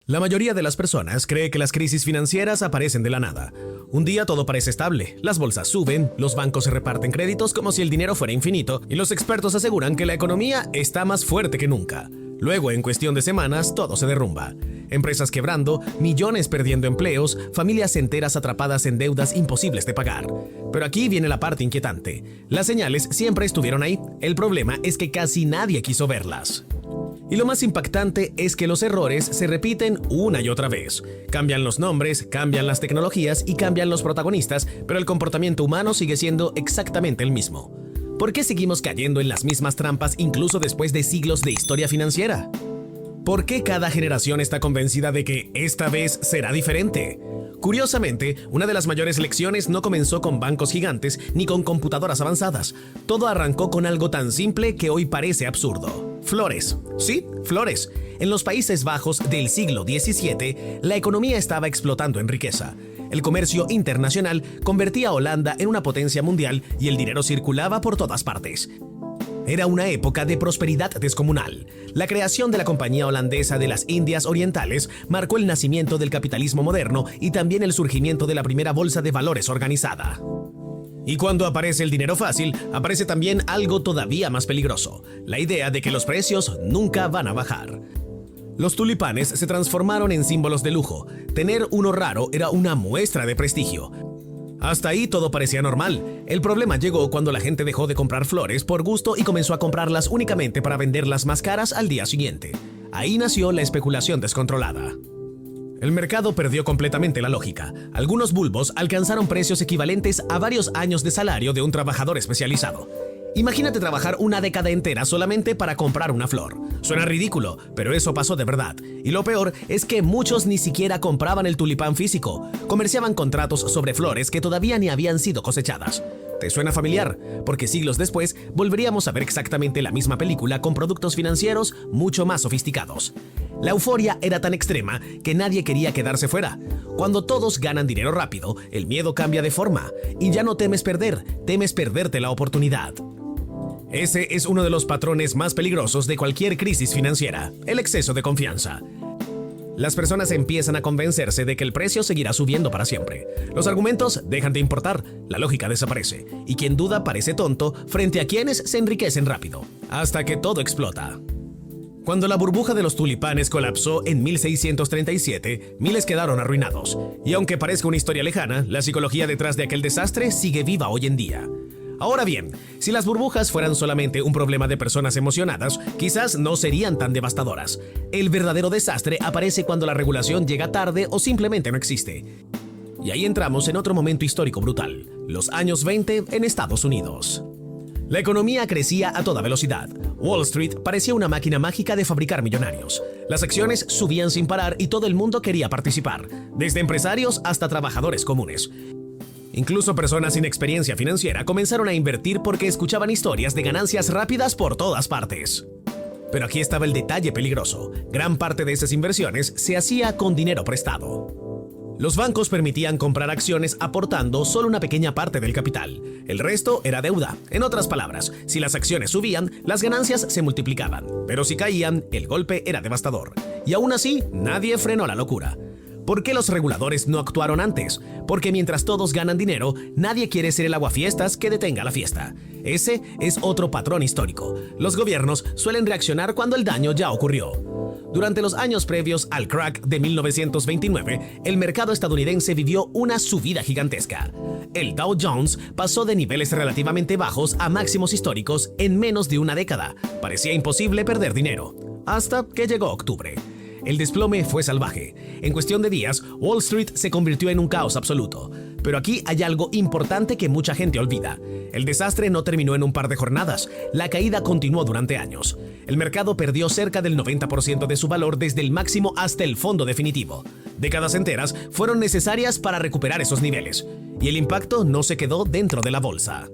La mayoría de las personas cree que las crisis financieras aparecen de la nada. Un día todo parece estable, las bolsas suben, los bancos se reparten créditos como si el dinero fuera infinito y los expertos aseguran que la economía está más fuerte que nunca. Luego, en cuestión de semanas, todo se derrumba. Empresas quebrando, millones perdiendo empleos, familias enteras atrapadas en deudas imposibles de pagar. Pero aquí viene la parte inquietante. Las señales siempre estuvieron ahí. El problema es que casi nadie quiso verlas. Y lo más impactante es que los errores se repiten una y otra vez. Cambian los nombres, cambian las tecnologías y cambian los protagonistas, pero el comportamiento humano sigue siendo exactamente el mismo. ¿Por qué seguimos cayendo en las mismas trampas incluso después de siglos de historia financiera? ¿Por qué cada generación está convencida de que esta vez será diferente? Curiosamente, una de las mayores lecciones no comenzó con bancos gigantes ni con computadoras avanzadas. Todo arrancó con algo tan simple que hoy parece absurdo. Flores. Sí, flores. En los Países Bajos del siglo XVII, la economía estaba explotando en riqueza. El comercio internacional convertía a Holanda en una potencia mundial y el dinero circulaba por todas partes. Era una época de prosperidad descomunal. La creación de la Compañía Holandesa de las Indias Orientales marcó el nacimiento del capitalismo moderno y también el surgimiento de la primera bolsa de valores organizada. Y cuando aparece el dinero fácil, aparece también algo todavía más peligroso: la idea de que los precios nunca van a bajar. Los tulipanes se transformaron en símbolos de lujo. Tener uno raro era una muestra de prestigio. Hasta ahí todo parecía normal. El problema llegó cuando la gente dejó de comprar flores por gusto y comenzó a comprarlas únicamente para venderlas más caras al día siguiente. Ahí nació la especulación descontrolada. El mercado perdió completamente la lógica. Algunos bulbos alcanzaron precios equivalentes a varios años de salario de un trabajador especializado. Imagínate trabajar una década entera solamente para comprar una flor. Suena ridículo, pero eso pasó de verdad. Y lo peor es que muchos ni siquiera compraban el tulipán físico. Comerciaban contratos sobre flores que todavía ni habían sido cosechadas. ¿Te suena familiar? Porque siglos después volveríamos a ver exactamente la misma película con productos financieros mucho más sofisticados. La euforia era tan extrema que nadie quería quedarse fuera. Cuando todos ganan dinero rápido, el miedo cambia de forma y ya no temes perder, temes perderte la oportunidad. Ese es uno de los patrones más peligrosos de cualquier crisis financiera: el exceso de confianza. Las personas empiezan a convencerse de que el precio seguirá subiendo para siempre. Los argumentos dejan de importar, la lógica desaparece, y quien duda parece tonto frente a quienes se enriquecen rápido, hasta que todo explota. Cuando la burbuja de los tulipanes colapsó en 1637, miles quedaron arruinados. Y aunque parezca una historia lejana, la psicología detrás de aquel desastre sigue viva hoy en día. Ahora bien, si las burbujas fueran solamente un problema de personas emocionadas, quizás no serían tan devastadoras. El verdadero desastre aparece cuando la regulación llega tarde o simplemente no existe. Y ahí entramos en otro momento histórico brutal: los años 20 en Estados Unidos. La economía crecía a toda velocidad. Wall Street parecía una máquina mágica de fabricar millonarios. Las acciones subían sin parar y todo el mundo quería participar, desde empresarios hasta trabajadores comunes. Incluso personas sin experiencia financiera comenzaron a invertir porque escuchaban historias de ganancias rápidas por todas partes. Pero aquí estaba el detalle peligroso: gran parte de esas inversiones se hacía con dinero prestado. Los bancos permitían comprar acciones aportando solo una pequeña parte del capital. El resto era deuda. En otras palabras, si las acciones subían, las ganancias se multiplicaban. Pero si caían, el golpe era devastador. Y aún así, nadie frenó la locura. ¿Por qué los reguladores no actuaron antes? Porque mientras todos ganan dinero, nadie quiere ser el aguafiestas que detenga la fiesta. Ese es otro patrón histórico. Los gobiernos suelen reaccionar cuando el daño ya ocurrió. Durante los años previos al crack de 1929, el mercado estadounidense vivió una subida gigantesca. El Dow Jones pasó de niveles relativamente bajos a máximos históricos en menos de una década. Parecía imposible perder dinero, hasta que llegó octubre. El desplome fue salvaje. En cuestión de días, Wall Street se convirtió en un caos absoluto. Pero aquí hay algo importante que mucha gente olvida. El desastre no terminó en un par de jornadas. La caída continuó durante años. El mercado perdió cerca del 90% de su valor desde el máximo hasta el fondo definitivo. Décadas enteras fueron necesarias para recuperar esos niveles. Y el impacto no se quedó dentro de la bolsa.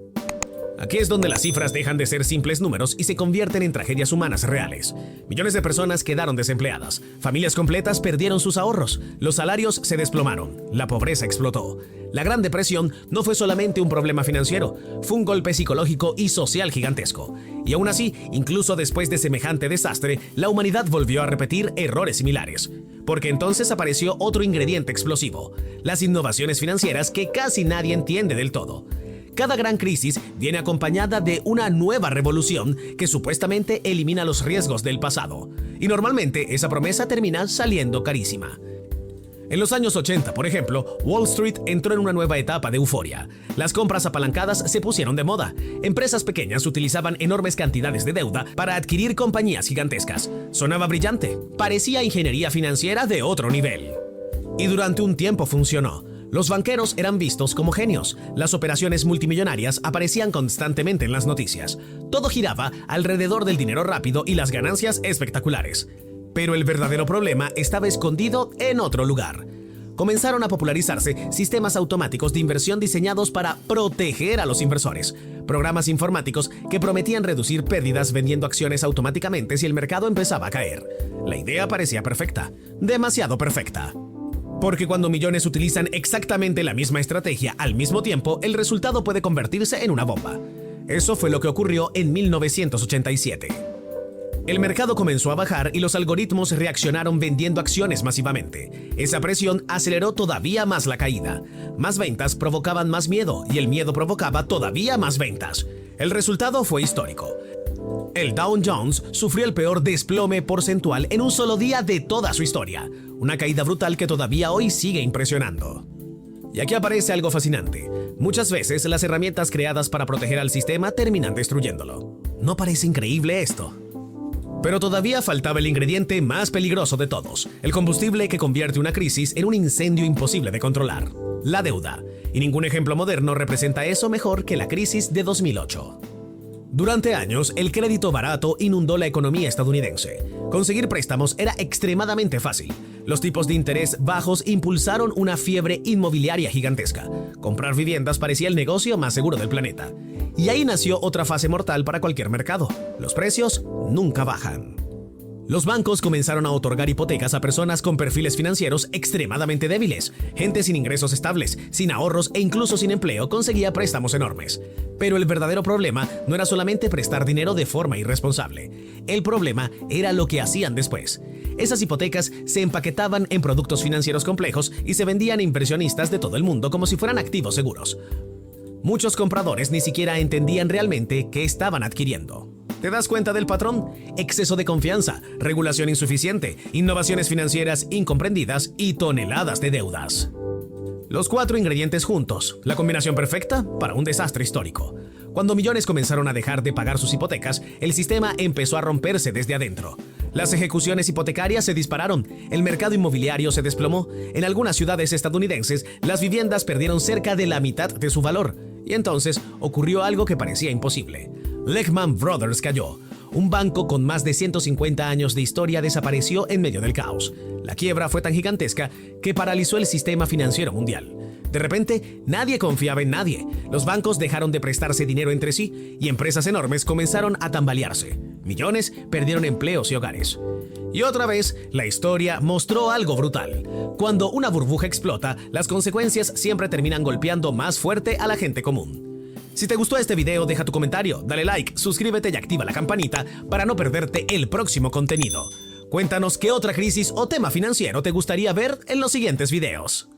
Aquí es donde las cifras dejan de ser simples números y se convierten en tragedias humanas reales. Millones de personas quedaron desempleadas, familias completas perdieron sus ahorros, los salarios se desplomaron, la pobreza explotó. La Gran Depresión no fue solamente un problema financiero, fue un golpe psicológico y social gigantesco. Y aún así, incluso después de semejante desastre, la humanidad volvió a repetir errores similares. Porque entonces apareció otro ingrediente explosivo, las innovaciones financieras que casi nadie entiende del todo. Cada gran crisis viene acompañada de una nueva revolución que supuestamente elimina los riesgos del pasado. Y normalmente esa promesa termina saliendo carísima. En los años 80, por ejemplo, Wall Street entró en una nueva etapa de euforia. Las compras apalancadas se pusieron de moda. Empresas pequeñas utilizaban enormes cantidades de deuda para adquirir compañías gigantescas. Sonaba brillante, parecía ingeniería financiera de otro nivel. Y durante un tiempo funcionó. Los banqueros eran vistos como genios. Las operaciones multimillonarias aparecían constantemente en las noticias. Todo giraba alrededor del dinero rápido y las ganancias espectaculares. Pero el verdadero problema estaba escondido en otro lugar. Comenzaron a popularizarse sistemas automáticos de inversión diseñados para proteger a los inversores. Programas informáticos que prometían reducir pérdidas vendiendo acciones automáticamente si el mercado empezaba a caer. La idea parecía perfecta, demasiado perfecta. Porque cuando millones utilizan exactamente la misma estrategia al mismo tiempo, el resultado puede convertirse en una bomba. Eso fue lo que ocurrió en 1987. El mercado comenzó a bajar y los algoritmos reaccionaron vendiendo acciones masivamente. Esa presión aceleró todavía más la caída. Más ventas provocaban más miedo y el miedo provocaba todavía más ventas. El resultado fue histórico. El Dow Jones sufrió el peor desplome porcentual en un solo día de toda su historia. Una caída brutal que todavía hoy sigue impresionando. Y aquí aparece algo fascinante. Muchas veces las herramientas creadas para proteger al sistema terminan destruyéndolo. ¿No parece increíble esto? Pero todavía faltaba el ingrediente más peligroso de todos, el combustible que convierte una crisis en un incendio imposible de controlar, la deuda. Y ningún ejemplo moderno representa eso mejor que la crisis de 2008. Durante años, el crédito barato inundó la economía estadounidense. Conseguir préstamos era extremadamente fácil. Los tipos de interés bajos impulsaron una fiebre inmobiliaria gigantesca. Comprar viviendas parecía el negocio más seguro del planeta. Y ahí nació otra fase mortal para cualquier mercado. Los precios nunca bajan. Los bancos comenzaron a otorgar hipotecas a personas con perfiles financieros extremadamente débiles. Gente sin ingresos estables, sin ahorros e incluso sin empleo conseguía préstamos enormes. Pero el verdadero problema no era solamente prestar dinero de forma irresponsable. El problema era lo que hacían después. Esas hipotecas se empaquetaban en productos financieros complejos y se vendían a inversionistas de todo el mundo como si fueran activos seguros. Muchos compradores ni siquiera entendían realmente qué estaban adquiriendo. ¿Te das cuenta del patrón? Exceso de confianza, regulación insuficiente, innovaciones financieras incomprendidas y toneladas de deudas. Los 4 ingredientes juntos, la combinación perfecta para un desastre histórico. Cuando millones comenzaron a dejar de pagar sus hipotecas, el sistema empezó a romperse desde adentro. Las ejecuciones hipotecarias se dispararon, el mercado inmobiliario se desplomó. En algunas ciudades estadounidenses, las viviendas perdieron cerca de la mitad de su valor. Y entonces ocurrió algo que parecía imposible. Lehman Brothers cayó. Un banco con más de 150 años de historia desapareció en medio del caos. La quiebra fue tan gigantesca que paralizó el sistema financiero mundial. De repente, nadie confiaba en nadie. Los bancos dejaron de prestarse dinero entre sí y empresas enormes comenzaron a tambalearse. Millones perdieron empleos y hogares. Y otra vez, la historia mostró algo brutal. Cuando una burbuja explota, las consecuencias siempre terminan golpeando más fuerte a la gente común. Si te gustó este video, deja tu comentario, dale like, suscríbete y activa la campanita para no perderte el próximo contenido. Cuéntanos qué otra crisis o tema financiero te gustaría ver en los siguientes videos.